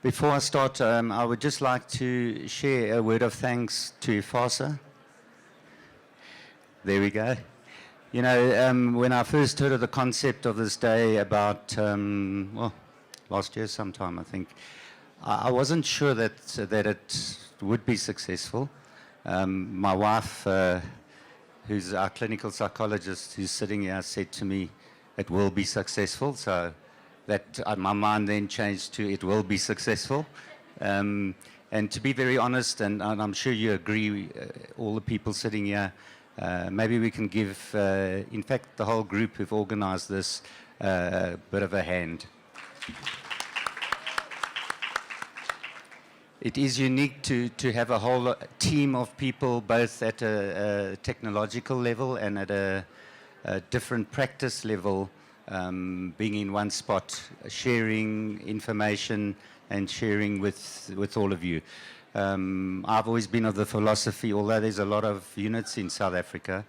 Before I start, I would just like to share a word of thanks to FASA. There we go. You know, when I first heard of the concept of this day about, well, last year sometime, I think, I wasn't sure that it would be successful. My wife, who's our clinical psychologist, who's sitting here, said to me, it will be successful. So that my mind then changed to it will be successful. And to be very honest, and I'm sure you agree, all the people sitting here, maybe we can give, in fact, the whole group who've organized this a bit of a hand. It is unique to have a whole team of people, both at a technological level and at a different practice level, being in one spot, sharing information and sharing with all of you. I've always been of the philosophy, although there's a lot of units in South Africa,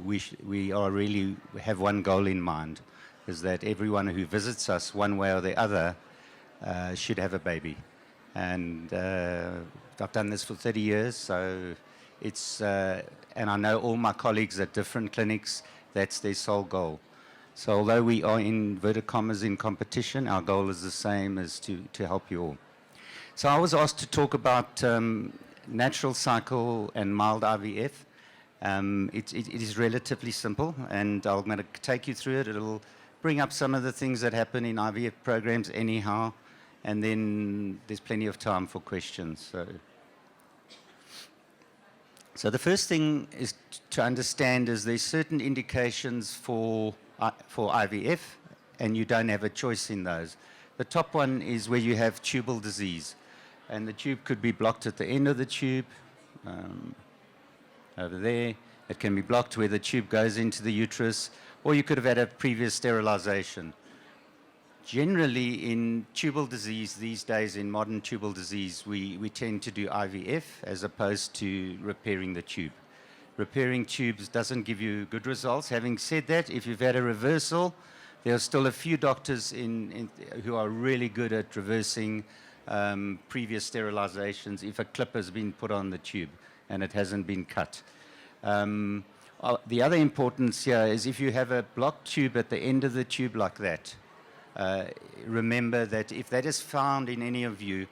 we are really have one goal in mind, is that everyone who visits us one way or the other should have a baby. And I've done this for 30 years, so it's, and I know all my colleagues at different clinics, that's their sole goal. So although we are in inverted commas in competition, our goal is the same, as to help you all. So I was asked to talk about natural cycle and mild IVF. It is relatively simple, and I'm going to take you through it. It'll bring up some of the things that happen in IVF programs anyhow, and then there's plenty of time for questions. So the first thing is to understand is there's certain indications for IVF, and you don't have a choice in those. The top one is where you have tubal disease, and the tube could be blocked at the end of the tube, over there. It can be blocked where the tube goes into the uterus, or you could have had a previous sterilization. Generally, in tubal disease these days, in modern tubal disease, we tend to do IVF as opposed to repairing the tube. Repairing tubes doesn't give you good results. Having said that, if you've had a reversal, there are still a few doctors who are really good at reversing previous sterilizations if a clip has been put on the tube and it hasn't been cut. The other importance here is if you have a blocked tube at the end of the tube like that, remember that if that is found in any of you,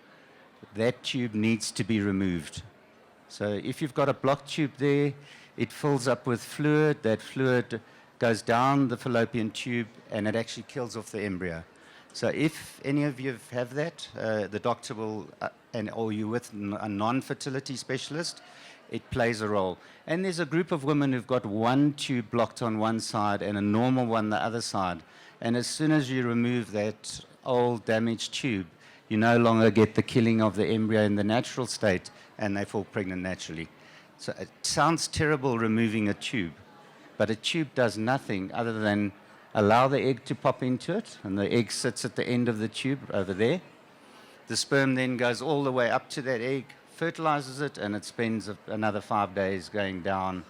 that tube needs to be removed. So if you've got a blocked tube there, it fills up with fluid. That fluid goes down the fallopian tube and it actually kills off the embryo. So if any of you have that, the doctor will, or you're with a non-fertility specialist, it plays a role. And there's a group of women who've got one tube blocked on one side and a normal one the other side. And as soon as you remove that old damaged tube, you no longer get the killing of the embryo in the natural state, and they fall pregnant naturally. So it sounds terrible removing a tube, but a tube does nothing other than allow the egg to pop into it, and the egg sits at the end of the tube over there. The sperm then goes all the way up to that egg, fertilizes it, and it spends another 5 days going down,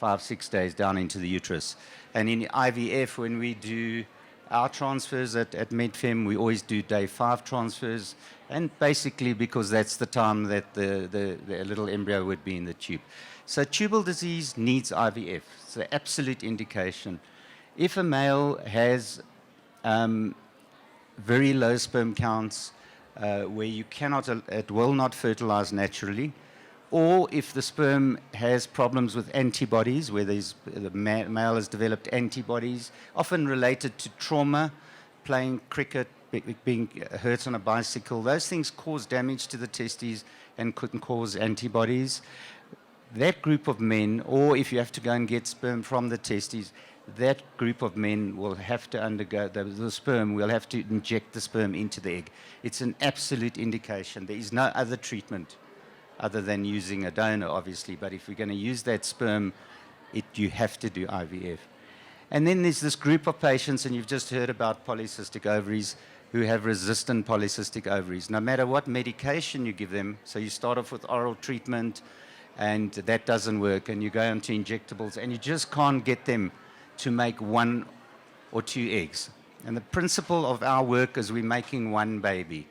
5-6 days down into the uterus. And in IVF, when we do our transfers at MEDFEM, we always do day 5 transfers, and basically because that's the time that the little embryo would be in the tube. So tubal disease needs IVF. It's the absolute indication. If a male has very low sperm counts, where you cannot, it will not fertilize naturally, or if the sperm has problems with antibodies, where the male has developed antibodies, often related to trauma, playing cricket, being hurt on a bicycle, those things cause damage to the testes and could cause antibodies. That group of men, or if you have to go and get sperm from the testes, that group of men will have to undergo, the sperm will have to inject the sperm into the egg. It's an absolute indication. There is no other treatment other than using a donor, obviously, but if you're going to use that sperm, you have to do IVF. And then there's this group of patients, and you've just heard about polycystic ovaries, who have resistant polycystic ovaries. No matter what medication you give them, so you start off with oral treatment, and that doesn't work, and you go on to injectables, and you just can't get them to make 1 or 2 eggs. And the principle of our work is we're making one baby.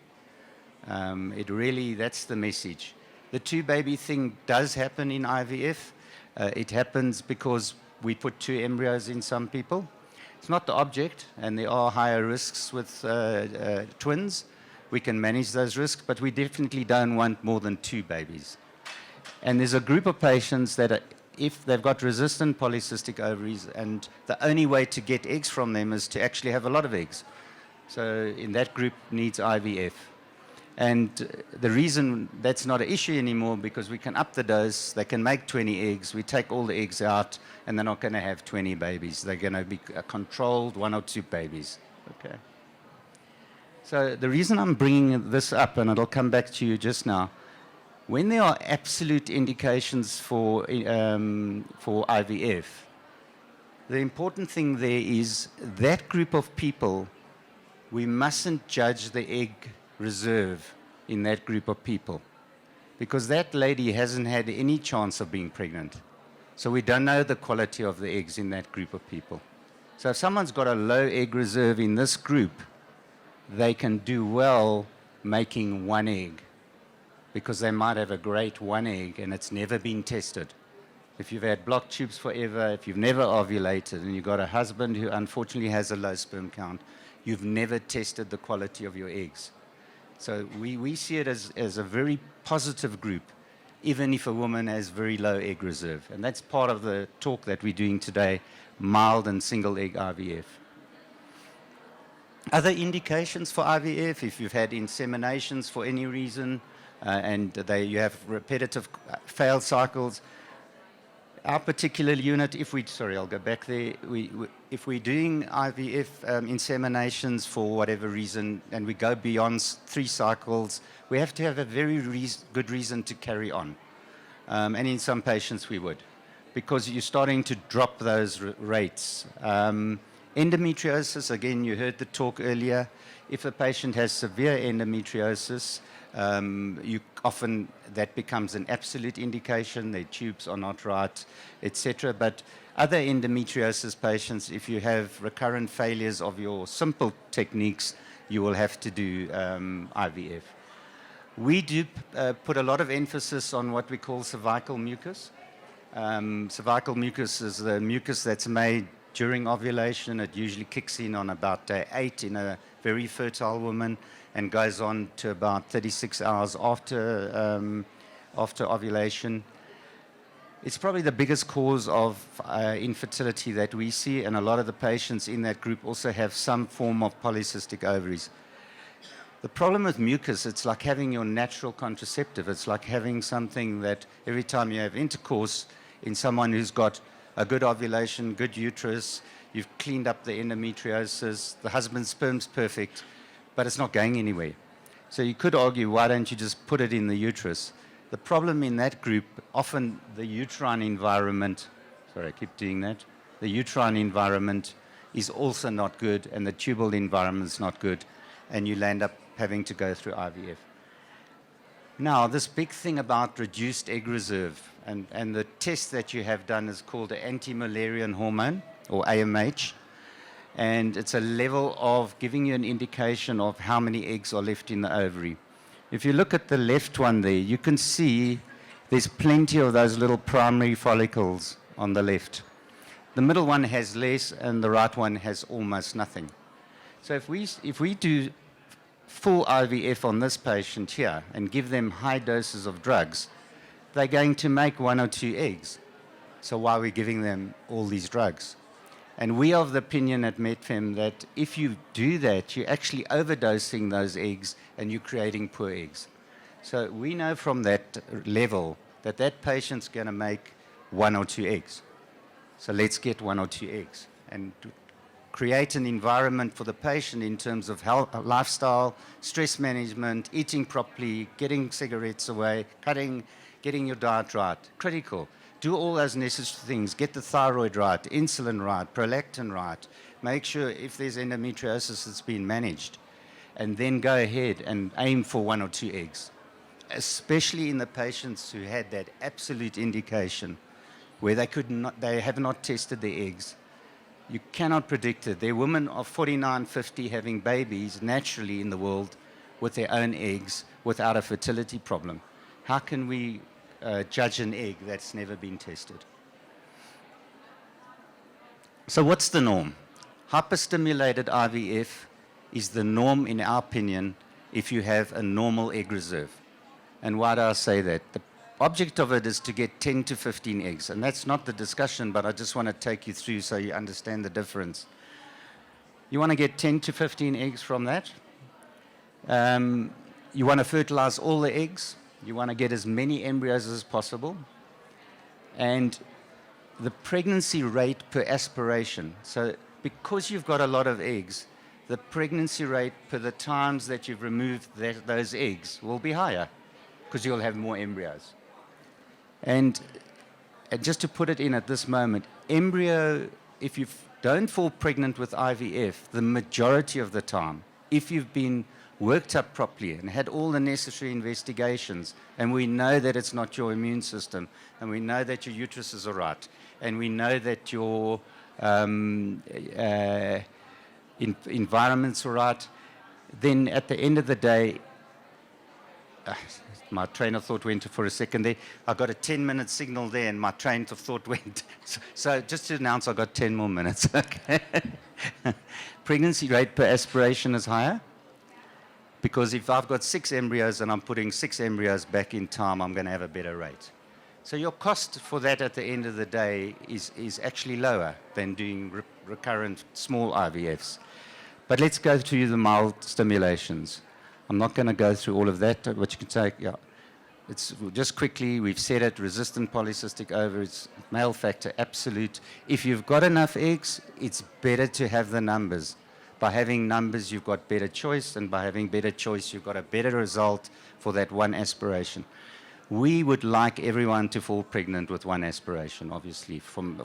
That's the message. The two baby thing does happen in IVF. It happens because we put two embryos in some people. It's not the object, and there are higher risks with twins. We can manage those risks, but we definitely don't want more than two babies. And there's a group of patients that if they've got resistant polycystic ovaries, and the only way to get eggs from them is to actually have a lot of eggs. So in that group needs IVF. And the reason that's not an issue anymore, because we can up the dose, they can make 20 eggs, we take all the eggs out, and they're not going to have 20 babies. They're going to be controlled 1 or 2 babies. Okay. So the reason I'm bringing this up, and it'll come back to you just now, when there are absolute indications for IVF, the important thing there is that group of people, we mustn't judge the egg reserve in that group of people, because that lady hasn't had any chance of being pregnant. So we don't know the quality of the eggs in that group of people. So if someone's got a low egg reserve in this group, they can do well making 1 egg, because they might have a great 1 egg and it's never been tested. If you've had blocked tubes forever, if you've never ovulated, and you've got a husband who unfortunately has a low sperm count, you've never tested the quality of your eggs. So we see it as a very positive group, even if a woman has very low egg reserve. And that's part of the talk that we're doing today, mild and single egg IVF. Other indications for IVF, if you've had inseminations for any reason, and you have repetitive failed cycles, our particular unit, I'll go back there. If we're doing IVF inseminations for whatever reason, and we go beyond 3 cycles, we have to have a very good reason to carry on. And in some patients we would, because you're starting to drop those rates. Endometriosis, again, you heard the talk earlier. If a patient has severe endometriosis, often that becomes an absolute indication, their tubes are not right, etc. But other endometriosis patients, if you have recurrent failures of your simple techniques, you will have to do IVF. We do put a lot of emphasis on what we call cervical mucus. Cervical mucus is the mucus that's made during ovulation. It usually kicks in on about day 8 in a very fertile woman, and goes on to about 36 hours after ovulation. It's probably the biggest cause of infertility that we see, and a lot of the patients in that group also have some form of polycystic ovaries. The problem with mucus, it's like having your natural contraceptive. It's like having something that every time you have intercourse in someone who's got a good ovulation, good uterus, you've cleaned up the endometriosis, the husband's sperm's perfect, but it's not going anywhere. So you could argue, why don't you just put it in the uterus? The problem in that group, often the uterine environment, sorry, I keep doing that, the uterine environment is also not good, and the tubal environment is not good, and you'll end up having to go through IVF. Now, this big thing about reduced egg reserve, and the test that you have done is called the anti-Müllerian hormone, or AMH, and it's a level of giving you an indication of how many eggs are left in the ovary. If you look at the left one there, you can see there's plenty of those little primary follicles on the left. The middle one has less, and the right one has almost nothing. So if we do full IVF on this patient here and give them high doses of drugs, they're going to make 1 or 2 eggs. So why are we giving them all these drugs? And we are of the opinion at MEDFEM that if you do that, you're actually overdosing those eggs and you're creating poor eggs. So we know from that level that that patient's going to make 1 or 2 eggs. So let's get 1 or 2 eggs and create an environment for the patient in terms of health, lifestyle, stress management, eating properly, getting cigarettes away, getting your diet right. Critical. Do all those necessary things. Get the thyroid right, insulin right, prolactin right. Make sure if there's endometriosis, it's been managed. And then go ahead and aim for 1 or 2 eggs, especially in the patients who had that absolute indication where they have not tested their eggs. You cannot predict it. There are women of 49, 50 having babies naturally in the world with their own eggs, without a fertility problem. How can we judge an egg that's never been tested? So what's the norm? Hyperstimulated IVF is the norm, in our opinion, if you have a normal egg reserve. And why do I say that? The object of it is to get 10 to 15 eggs. And that's not the discussion, but I just want to take you through so you understand the difference. You want to get 10 to 15 eggs from that. You want to fertilize all the eggs. You want to get as many embryos as possible. And the pregnancy rate per aspiration. So because you've got a lot of eggs, the pregnancy rate per the times that you've removed those eggs will be higher because you'll have more embryos. And just to put it in at this moment, embryo, if you don't fall pregnant with IVF, the majority of the time, if you've been worked up properly and had all the necessary investigations, and we know that it's not your immune system, and we know that your uterus is all right, and we know that your environment's all right, then at the end of the day, my train of thought went for a second there. I got a 10-minute signal there, and my train of thought went. So just to announce, I got 10 more minutes. Okay. Pregnancy rate per aspiration is higher, because if I've got 6 embryos and I'm putting 6 embryos back in time, I'm going to have a better rate. So your cost for that at the end of the day is actually lower than doing recurrent small IVFs. But let's go through the mild stimulations. I'm not going to go through all of that, but you can say, yeah, it's just quickly, we've said it, resistant polycystic ovaries, male factor, absolute. If you've got enough eggs, it's better to have the numbers. By having numbers, you've got better choice, and by having better choice, you've got a better result for that one aspiration. We would like everyone to fall pregnant with one aspiration, obviously.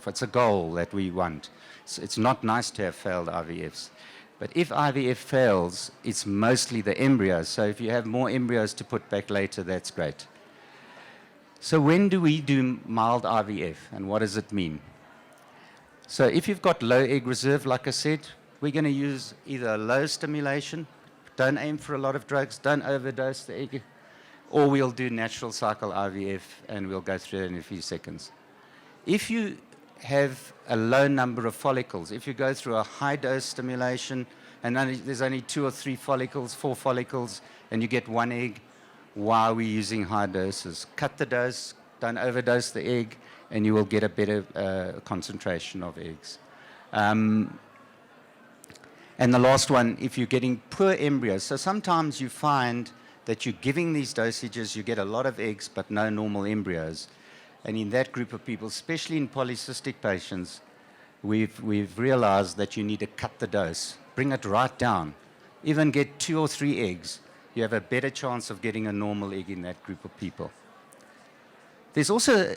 It's a goal that we want. It's not nice to have failed IVFs. But if IVF fails, it's mostly the embryos. So if you have more embryos to put back later, that's great. So when do we do mild IVF, and what does it mean? So if you've got low egg reserve, like I said, we're going to use either low stimulation, don't aim for a lot of drugs, don't overdose the egg, or we'll do natural cycle IVF, and we'll go through it in a few seconds. If you have a low number of follicles, if you go through a high dose stimulation and there's only 2 or 3 follicles, 4 follicles, and you get 1 egg, why are we using high doses? Cut the dose, don't overdose the egg, and you will get a better concentration of eggs. And the last one, if you're getting poor embryos, so sometimes you find that you're giving these dosages, you get a lot of eggs but no normal embryos. And in that group of people, especially in polycystic patients, we've realized that you need to cut the dose, bring it right down. Even get 2 or 3 eggs, you have a better chance of getting a normal egg in that group of people. There's also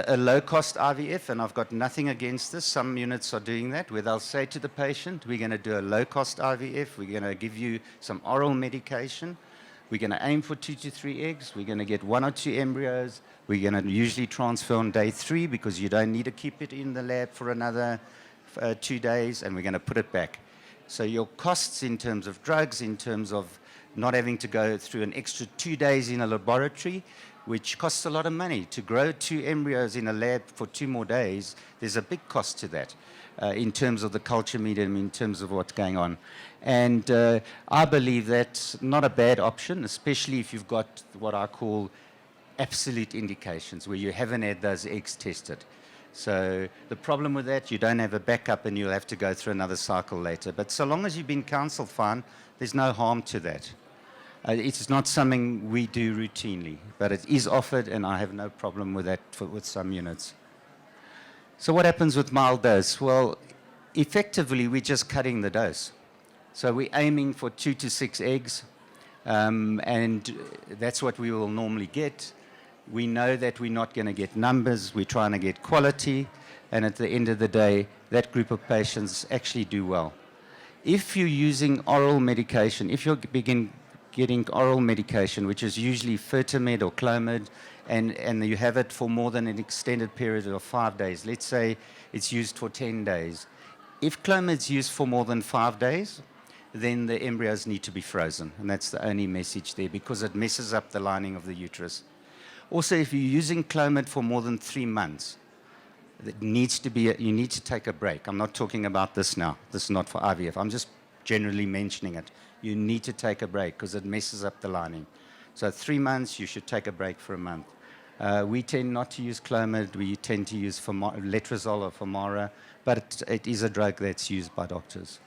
a low-cost IVF, and I've got nothing against this. Some units are doing that, where they'll say to the patient, we're going to do a low-cost IVF, we're going to give you some oral medication, we're going to aim for 2 to 3 eggs, we're going to get 1 or 2 embryos, we're going to usually transfer on day 3 because you don't need to keep it in the lab for another 2 days, and we're going to put it back. So your costs in terms of drugs, in terms of not having to go through an extra 2 days in a laboratory, which costs a lot of money. To grow 2 embryos in a lab for 2 more days, there's a big cost to that in terms of the culture medium, in terms of what's going on. And I believe that's not a bad option, especially if you've got what I call absolute indications, where you haven't had those eggs tested. So the problem with that, you don't have a backup and you'll have to go through another cycle later. But so long as you've been counseled fine, there's no harm to that. It's not something we do routinely, but it is offered, and I have no problem with that with some units. So what happens with mild dose? Well, effectively, we're just cutting the dose. So we're aiming for 2 to 6 eggs, and that's what we will normally get. We know that we're not going to get numbers, we're trying to get quality, and at the end of the day, that group of patients actually do well. If you're using oral medication, if you begin getting oral medication, which is usually Fertimed or Clomid, and you have it for more than an extended period of 5 days, let's say it's used for 10 days. If Clomid's used for more than 5 days, then the embryos need to be frozen. And that's the only message there, because it messes up the lining of the uterus. Also, if you're using Clomid for more than 3 months, it needs to be you need to take a break. I'm not talking about this now. This is not for IVF. I'm just generally mentioning it. You need to take a break because it messes up the lining. So 3 months, you should take a break for a month. We tend not to use Clomid. We tend to use letrozole or Femara, but it is a drug that's used by doctors.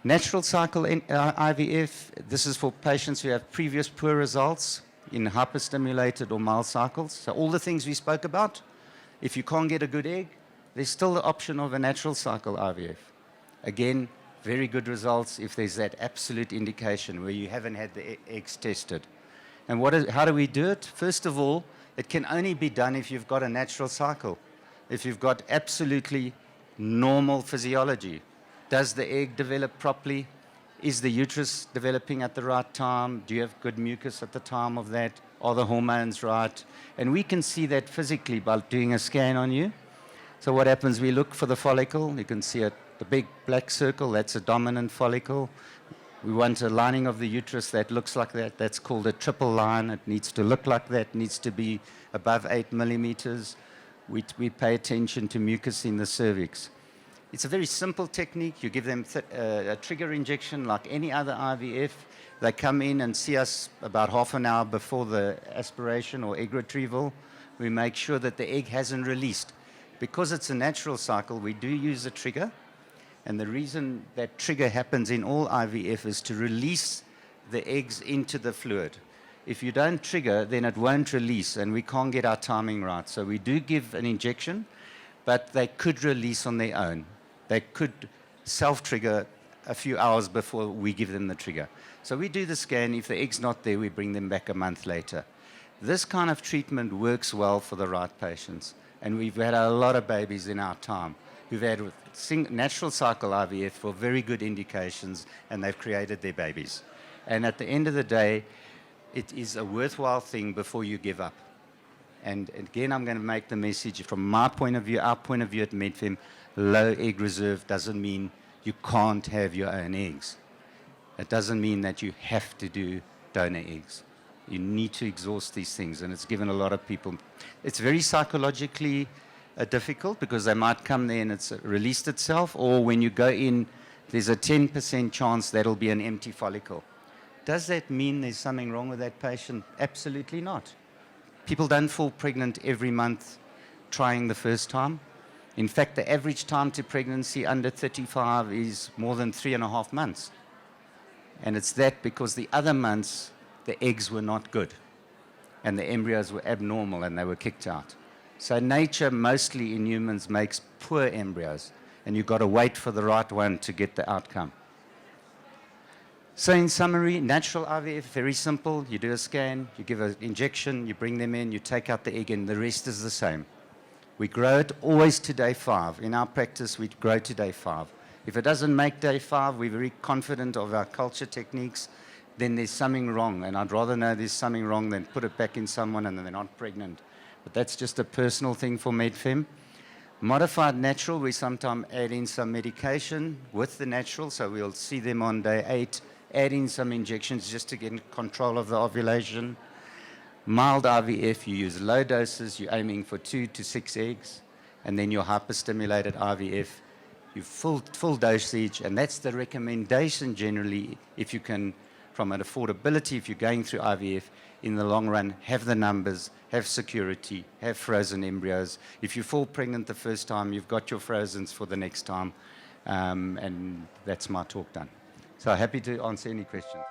Natural cycle IVF, this is for patients who have previous poor results in hyperstimulated or mild cycles. So all the things we spoke about, if you can't get a good egg, there's still the option of a natural cycle IVF. Again, very good results if there's that absolute indication where you haven't had the eggs tested. And how do we do it? First of all, it can only be done if you've got a natural cycle, if you've got absolutely normal physiology. Does the egg develop properly? Is the uterus developing at the right time? Do you have good mucus at the time of that? Are the hormones right? And we can see that physically by doing a scan on you. So what happens, we look for the follicle. You can see the big black circle, that's a dominant follicle. We want a lining of the uterus that looks like that. That's called a triple line. It needs to look like that. It needs to be above 8 millimeters. We pay attention to mucus in the cervix. It's a very simple technique. You give them a trigger injection like any other IVF. They come in and see us about half an hour before the aspiration or egg retrieval. We make sure that the egg hasn't released. Because it's a natural cycle, we do use a trigger. And the reason that trigger happens in all IVF is to release the eggs into the fluid. If you don't trigger, then it won't release, and we can't get our timing right. So we do give an injection, but they could release on their own. They could self-trigger a few hours before we give them the trigger. So we do the scan. If the egg's not there, we bring them back a month later. This kind of treatment works well for the right patients. And we've had a lot of babies in our time who've had natural cycle IVF for very good indications, and they've created their babies. And at the end of the day, it is a worthwhile thing before you give up. And again, I'm going to make the message from my point of view, our point of view at MEDFEM, low egg reserve doesn't mean you can't have your own eggs. It doesn't mean that you have to do donor eggs. You need to exhaust these things, and it's given a lot of people. It's very psychologically difficult because they might come there and it's released itself, or when you go in, there's a 10% chance that'll be an empty follicle. Does that mean there's something wrong with that patient? Absolutely not. People don't fall pregnant every month trying the first time. In fact, the average time to pregnancy under 35 is more than 3.5 months. And it's that because the other months, the eggs were not good. And the embryos were abnormal and they were kicked out. So nature, mostly in humans, makes poor embryos. And you've got to wait for the right one to get the outcome. So in summary, natural IVF, very simple. You do a scan, you give an injection, you bring them in, you take out the egg, and the rest is the same. We grow it always to day 5. In our practice, we grow to day 5. If it doesn't make day 5, we're very confident of our culture techniques, then there's something wrong. And I'd rather know there's something wrong than put it back in someone and they're not pregnant. But that's just a personal thing for MEDFEM. Modified natural, we sometimes add in some medication with the natural, so we'll see them on day 8, add in some injections just to get control of the ovulation. Mild IVF, you use low doses, you're aiming for 2 to 6 eggs, and then your hyperstimulated IVF, you full dosage, and that's the recommendation generally if you can, from an affordability, if you're going through IVF, in the long run, have the numbers, have security, have frozen embryos. If you fall pregnant the first time, you've got your frozens for the next time, and that's my talk done. So happy to answer any questions.